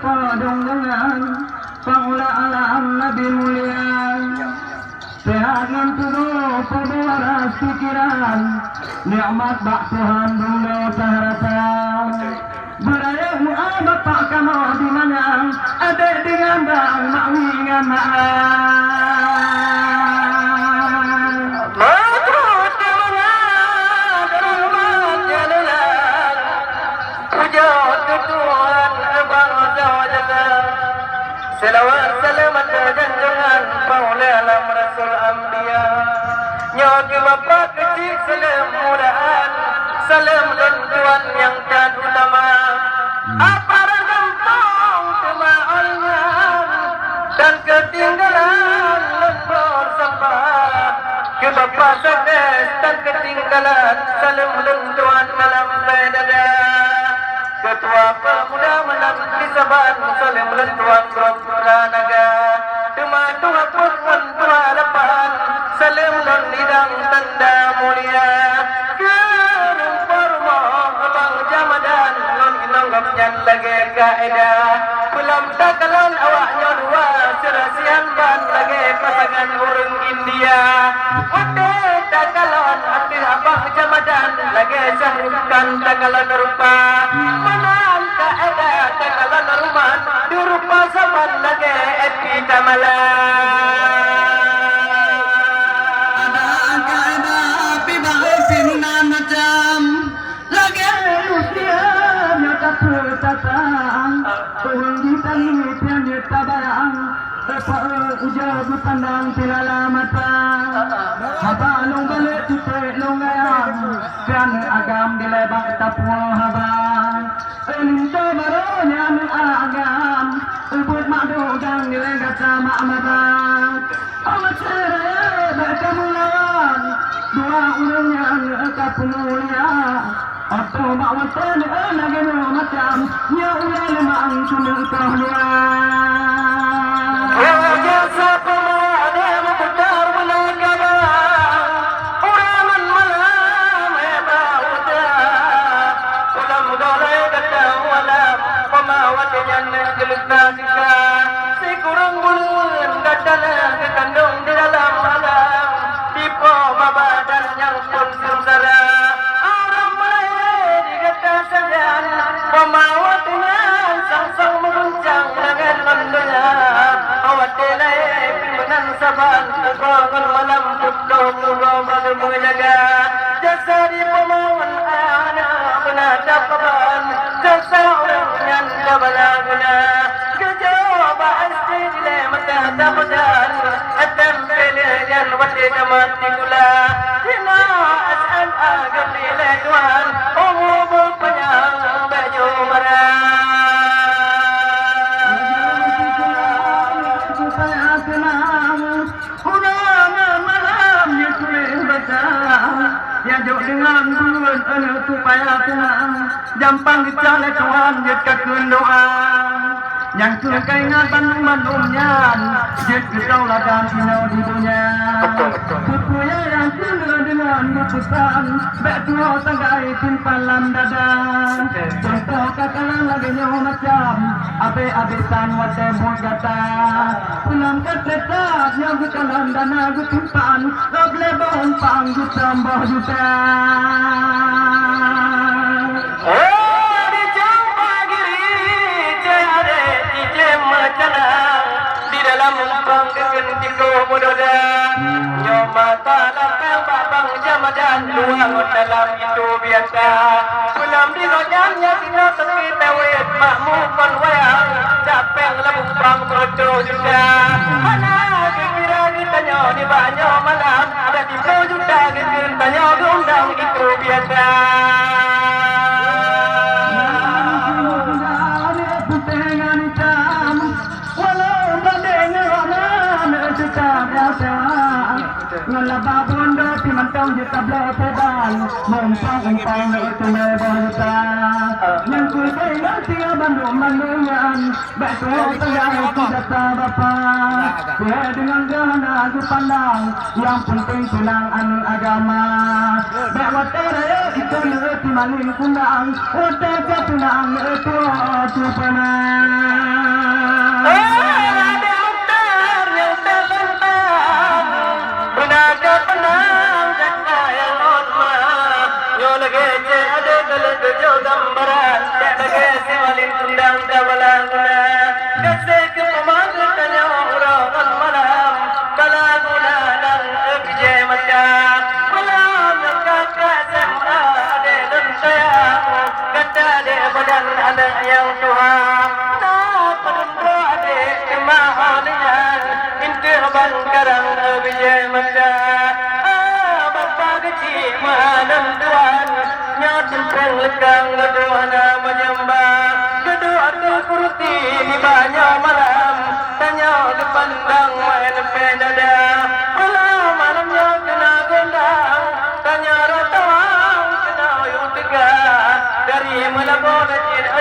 dong dengan Paula alam Nabi mulia sehat dan penuh waras pikiran nikmat bak Tuhan dunia harapan beraya bapak kamu di mana adik dengan bang mak dengan mak Selawat salamat dan jangan Paula alam Rasul Ambiya Nyogi bapak kecil salam mudaan Salam dan Tuhan yang dan utama Aparan gampang kemauannya Dan ketinggalan lembur sampah Ke bapak sades dan ketinggalan Salam dan Tuhan malam bedada Ketua pemuda menang kisaban saling melentuan beroperasi naga Cuma tua pun tua depan saling melidang tanda mulia Kerumpur moh abang jamadan non inanggap nyan lagi kaedah Pulam takalan awaknya dua serasian ban lagi pasangan urung India Wate takalan aktif abang jamadan lagi sahrukan takalan rupa Manan kaedah takalan rumah dirupa zaman lagi epi tamalan ada kaedah api baik pinunan macam lagi usia nyata pertatang Tuhan kita ini pian nyata bayang ujah pandang pilala mata haba long balik titik long ayam pian agam dilebak tapuh haba Elinta baronya agam ubud madu gang dilegat sama amabat amat seraya berkamu lawan dua urangnya ngekap mulia atau bawatan lagi macam nya ulah lemang cuma kau luar Jasa pemada memutar menegara Uraman malam ebauda Ulam dolai kata walam Pemawat yang gelita sika Si kurang bulan gadana kekandung di dalam malam Tipu babadan yang pun sengsara Orang mulai digata sajan Pemawat dengan sang-sang menguncang dengan mendunia Awat delay pimenang saban Kebangun malam putau murau baru menjaga Jasa di pemawan anak menadap kaban Jasa orang yang kabala guna Kejauh bahasi dile mata tapadan Atam pele yang wate damat digula Hina as'an agam nilai tuan Umubu penyang baju marah Jok dengan bulan anak tu payah tenang Jampang dicalek kawan jekat doa Yang terkai ngatan manumnya Jek ketau ladan inau di dunia Kupuya yang tinggal dengan mutusan Bek tua tanggai timpalan dadan Contoh kakalan lagi nyawa macam Abe-abesan wate gata Pulang ketletat yang gutalan dana gutimpan Roble bon pang gutambah juta Oh, di jauh pagi cahaya di macana di dalam umpang kekentiko mudoda nyoma talapel babang jamadan luang dalam itu biasa pulam di rojanya kita teki tewet makmu kon wayang capeng labung bang meroco juga mana kira kita di banyak malam ada di juta kira banyak undang itu biasa ngalaba bondo timantong di tabla pedan mompang umpang itu mebota yang kulai nanti abandung manungan betul tengah tidak bapa ya dengan gana aku pandang yang penting senang agama bawa teraya itu ngerti maling kundang otak ketunang itu cupanang yang Tuhan nak berdoa de kemahalian inti abang karang bijay mata bapa kecil malam tuan nyatin peng lekang doana menyembah kedua tu kurti di banyak malam tanya ke pandang main pedada malamnya kena gondang tanya ratawang kena yutega dari melabur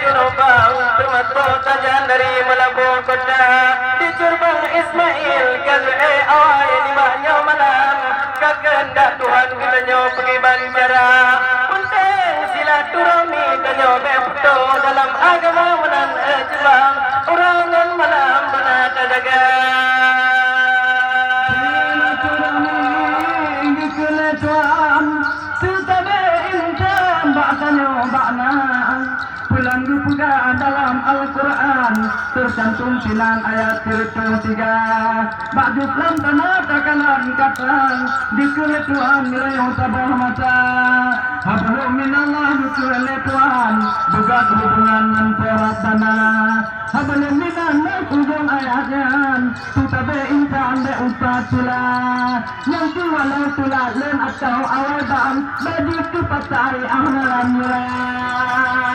Junubang termasuk tajan dari melabur kota di Curbang Ismail kalai awal di banyak malam kehendak Tuhan kita pergi banjara penting silaturahmi kita beputo dalam agama menan Jepang orangan malam benar terjaga silaturahmi kita Tuhan sutabe intan bahasanya bakna bulan dipegang dalam Al-Quran tercantum 9 ayat 3 ba'du Islam tanah takalan kata dikir Tuhan nilai tabah mata hablum minallah dikir Tuhan bugat hubungan menterat dana hablum minallah ujung ayatnya tutabe insan be ustaz tula yang tu walau tula len atau awal ba'am bagi tu patai ahlan mulai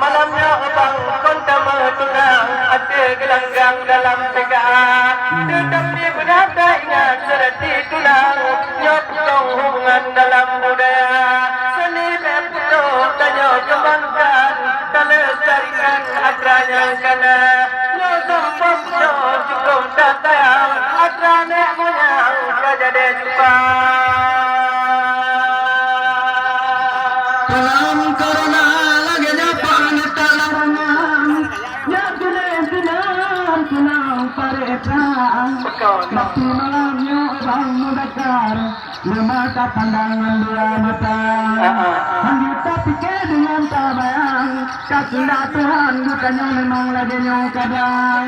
malamnya abang konta menang ada gelanggang dalam tegaan tetapi berdata ingat serati tulang nyotong hubungan dalam budaya seni beputo tanya kembangkan tak lestarikan adranya kana nyotong peputo cukup datang adranya menyang kajade jumpa dalam corona waktu malamnya bang mudakar lemata pandangan dua mata kita pikir dengan tabayang kata Tuhan bukannya memang lagi kadang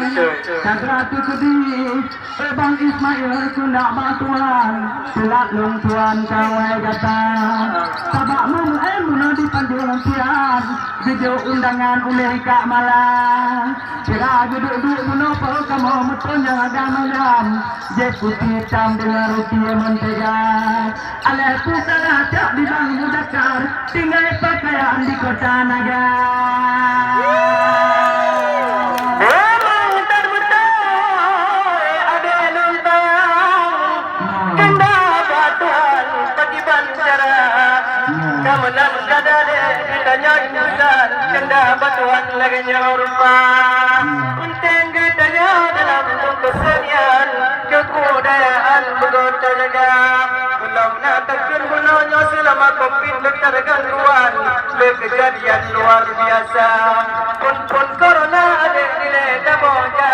kata tu sedih bang Ismail sudah batuan telat long Tuhan kawai kata tabak muna di panduan tian video undangan oleh Kak Malang kira duduk menopel kamu mutunya agama jam jeput hitam dengan roti mentega aleh putera tak di bang mudakar tinggal pakaian di kota naga Kamalan kadade ditanya insan kenda batuan lagi nyarupa penting ditanya dalam kesenian kebudayaan begoto jaga belum nak takkan gunanya selama covid letar gangguan kejadian luar biasa pun corona ada nilai daboja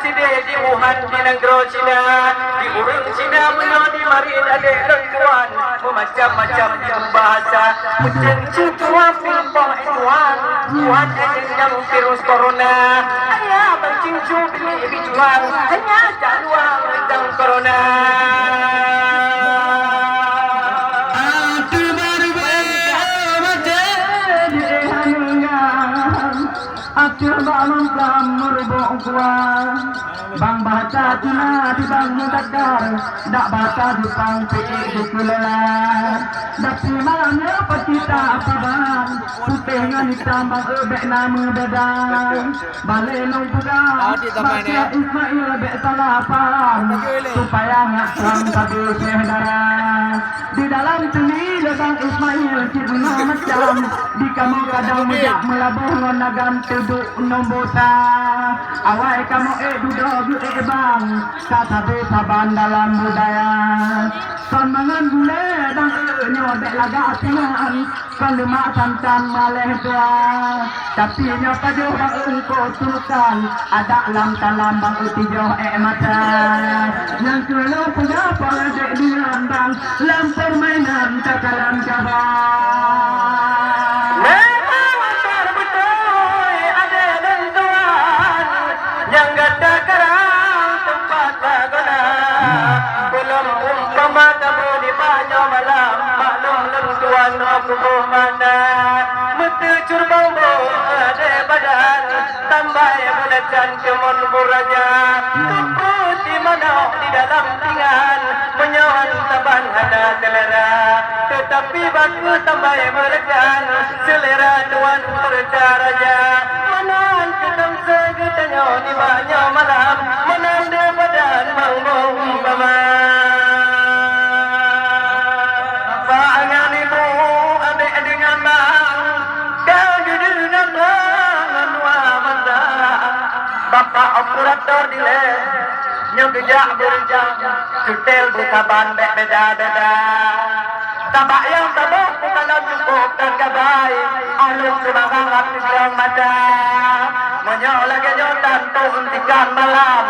side di Wuhan di negara Cina di burung Cina menjadi mari ada rengkuan macam-macam bahasa mencengceng tuan pilpong tuan yang virus corona ayah mencengceng pilih tuan hanya jaluang tentang corona Acur bangun kamur bongkuan bang baca cina di bang mudakar dak baca di pang pikir di kulela dak malamnya pecita apa bang putih dengan hitam bek nama bedang balik nong pegang baca Ismail bek salapan supaya ngakram satu saudara di dalam tuni lebang Ismail cipna macam di kamu kadang mujak melabuh nagam tuduk nombota awai kamu duduk bang kata besaban dalam budaya sanmangan gule dan nyodek laga tingan kan lemak sancan maleh tua tapi nyata jauh bang engkau turukan ada lam talam bang utijoh mata yang kelop pengapa dek diam bang lam permainan takalan kabar memang terbetul ada dan tuan yang gada kerang tempat laguna belum umpama tabu di banyak malam maklum lentuan aku mana mete curbang bo ada badan tambah bulan kemun buraja keputi mana di dalam tingan menyawan taban ada selera tetapi baku tambah melekan selera tuan bercaraja manan ketam segetanya di banyak malam manan de badan manggung umpama Bapak operator dile nyong gejak berjam cutel butaban beda-beda tabak yang tabak bukan cukup dan gabai alung semangat aktif yang mata menyok lagi jodan tuhuntikan malam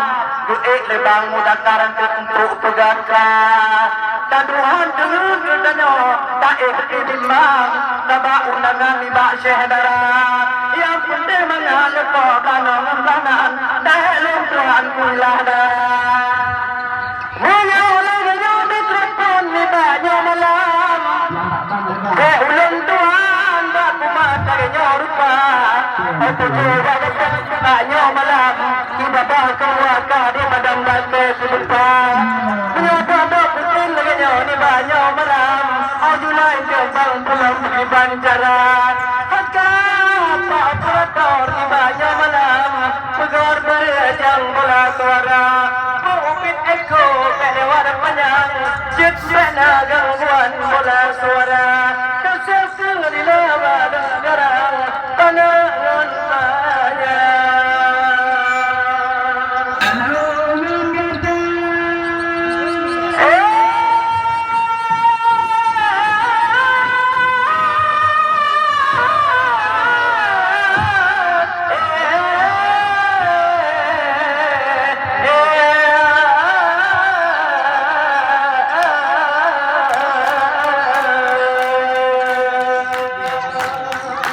duit lebang mudah karan untuk pegarkan taduhan dulu gedanya tak ikimang tabak undangan libak syehdara yang penting mengalir kau kanong kanan dalam Tuhan kulah dah menyok lagi jodan telepon libaknya malam ulun Tuhan baku mata rupa aku juga banyak malam kita bawa di padang batu sebentar menyapa putih lagi ni banyak malam ajulah kembang pulang di banjaran apa operator di banyak malam pegar berjang bola suara mungkin eko pada wadah panjang cip mana gangguan bola suara